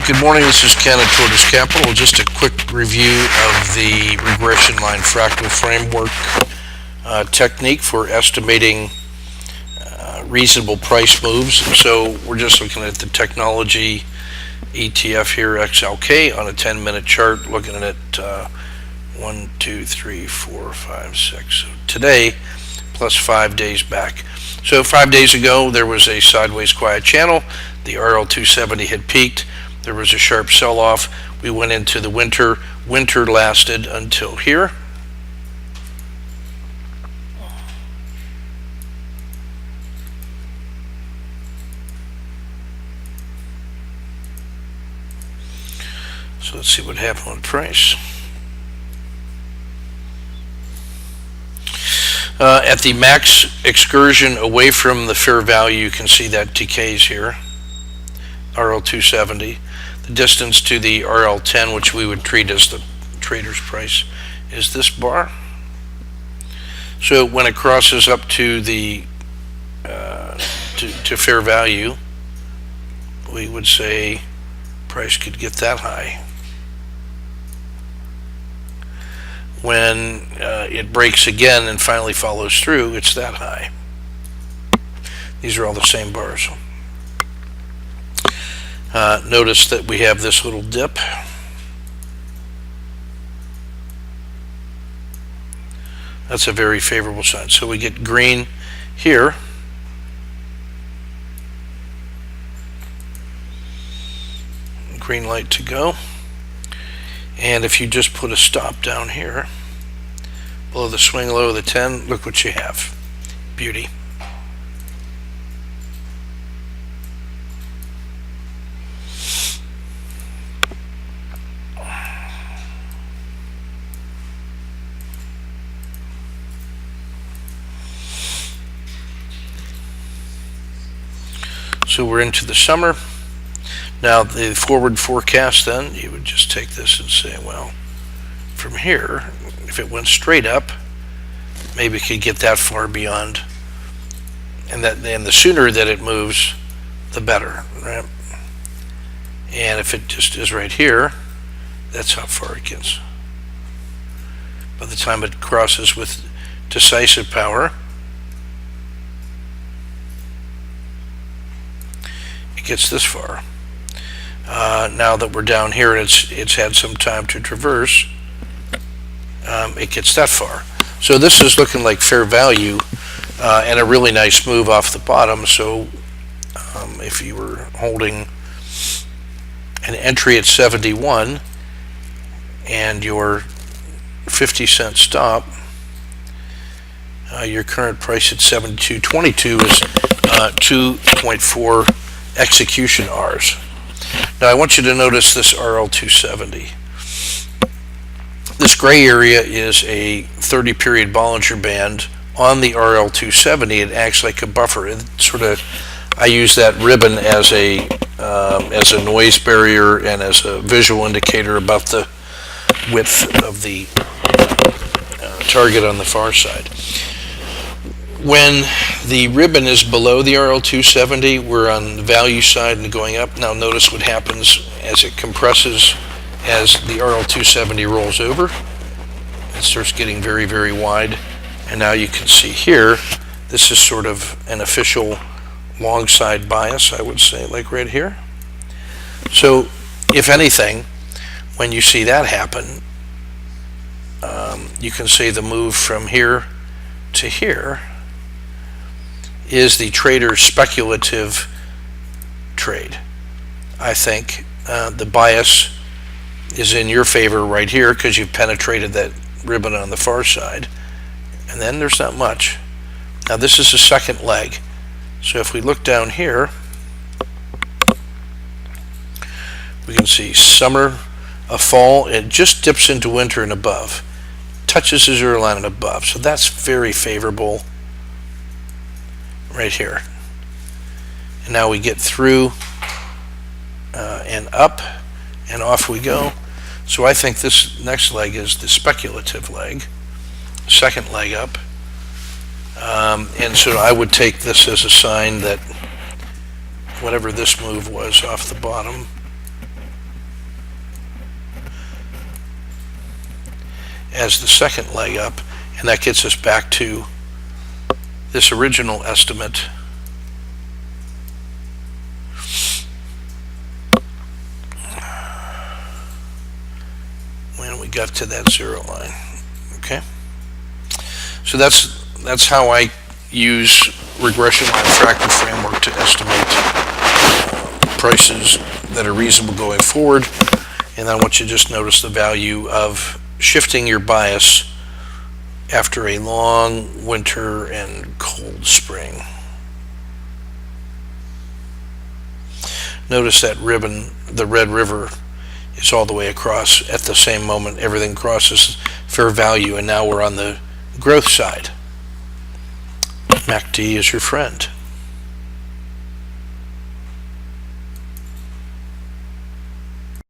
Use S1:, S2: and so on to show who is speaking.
S1: Good morning, this is Ken at Tortoise Capital. Just a quick review of the regression line fractal framework technique for estimating reasonable price moves. So we're just looking at the technology ETF here, XLK, on a 10-minute chart, looking at it 1, 2, 3, 4, 5, 6. So today, plus 5 days back. So 5 days ago, there was a sideways quiet channel. The rl2070 had peaked. There was a sharp sell-off. We went into the winter. Winter lasted until here. So let's see what happened with price. At the max excursion away from the fair value, you can see that decays here, rl2070. The distance to the rl10, which we would treat as the trader's price, is this bar. So when it crosses up to the to fair value, we would say price could get that high. When it breaks again and finally follows through, it's that high. These are all the same bars. Notice that we have this little dip. That's a very favorable sign. So we get green here. Green light to go. And if you just put a stop down here, below the swing low of the 10, look what you have. Beauty. So we're into the summer. Now the forward forecast, then you would just take this and say, well, from here, if it went straight up, maybe it could get that far beyond, and the sooner that it moves, the better, right? And if it just is right here, that's how far it gets. By the time it crosses with decisive power, it gets this far. Now that we're down here and it's had some time to traverse, it gets that far. So this is looking like fair value and a really nice move off the bottom. So if you were holding an entry at 71 and your 50-cent stop, your current price at 72.22 is 2.4 execution Rs. Now I want you to notice this rl2070. This gray area is a 30 period Bollinger Band. On the rl2070, it acts like a buffer. It sort of, I use that ribbon as a noise barrier and as a visual indicator about the width of the target on the far side. When the ribbon is below the rl2070, we're on the value side and going up. Now notice what happens as it compresses, as the rl2070 rolls over. It starts getting very, very wide. And now you can see here, this is sort of an official long side bias, I would say, like right here. So if anything, when you see that happen, you can say the move from here to here is the trader's speculative trade. I think the bias is in your favor right here because you've penetrated that ribbon on the far side, and then there's not much. Now this is the second leg. So if we look down here, we can see summer, a fall, it just dips into winter and above, touches the zero line and above. So that's very favorable right here. And now we get through and up and off we go. So I think this next leg is the speculative leg, second leg up. And so I would take this as a sign that whatever this move was off the bottom as the second leg up, and that gets us back to this original estimate when we got to that 0 line. Okay, so that's how I use regression line fractal framework to estimate prices that are reasonable going forward. And I want you to just notice the value of shifting your bias after a long winter and cold spring. Notice that ribbon, the red river, is all the way across. At the same moment, everything crosses fair value, and now we're on the growth side. MACD is your friend.